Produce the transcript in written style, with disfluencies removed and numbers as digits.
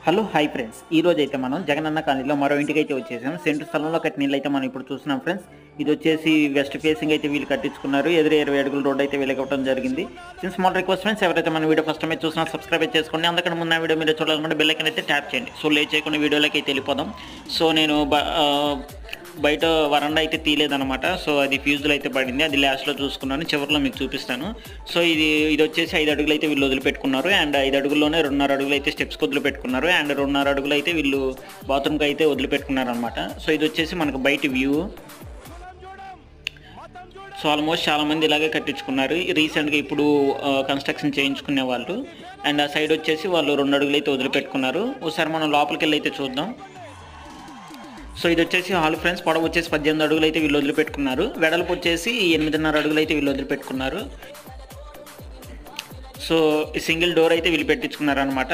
Hello hi friends, ఈ రోజు అయితే మనం జగనన్న కాలనీలో మరో ఇంటికి అయితే వచ్చేసాం. సెంటు స్థలంలో కట్టిన ఇల్లు అయితే మనం ఇప్పుడు చూస్తున్నాం ఫ్రెండ్స్. ఇది వచ్చేసి వెస్ట్ ఫేసింగ్ అయితే వీళ్ళు కట్టించుకున్నారు. ఎదురు 20 అడుగుల రోడ్ అయితే వీళ్ళకి ఇవ్వడం జరిగింది. చిన్న స్మాల్ రిక్వెస్ట్ ఫ్రెండ్స్, ఎవరైతే మన వీడియో ఫస్ట్ టైం చూసినా సబ్స్క్రైబ్ చేసుకోండి. అందుకని ముందు వీడియో మీరు చూడాలనుకుంటే బెల్ ఐకాన్ అయితే ట్యాప్ చేయండి. సో లేట్ చేయకుండా వీడియోలోకి అయితే వెళ్ళిపోదాం. సో నేను బయట వరండా అయితే తీయలేదన్నమాట. సో అది ఫ్యూజులు అయితే పడింది, అది లాస్ట్లో చూసుకున్నాను, చివరిలో మీకు చూపిస్తాను. సో ఇది వచ్చేసి 5 అడుగులు అయితే వీళ్ళు వదిలిపెట్టుకున్నారు. అండ్ 5 అడుగుల్లోనే 2.5 అడుగులు అయితే స్టెప్స్కి వదిలిపెట్టుకున్నారు. అండ్ 2.5 అడుగులు అయితే వీళ్ళు బాత్రూమ్కి అయితే వదిలిపెట్టుకున్నారు అనమాట. సో ఇది వచ్చేసి మనకు బయట వ్యూ. సో ఆల్మోస్ట్ చాలామంది ఇలాగే కట్టించుకున్నారు రీసెంట్గా, ఇప్పుడు కన్స్ట్రక్షన్ చేయించుకునే వాళ్ళు. అండ్ ఆ సైడ్ వచ్చేసి వాళ్ళు 2 అడుగులు అయితే వదిలిపెట్టుకున్నారు. ఒకసారి మనం లోపలికి వెళ్ళి అయితే చూద్దాం. సో ఇది వచ్చేసి హాల్ ఫ్రెండ్స్. పొడవు వచ్చేసి 18 అడుగులు అయితే వీళ్ళు వదిలిపెట్టుకున్నారు. వెడల్పు వచ్చేసి 8.5 అడుగులు అయితే వీళ్ళు వదిలిపెట్టుకున్నారు. సో సింగిల్ డోర్ అయితే వీళ్ళు పెట్టించుకున్నారు అనమాట.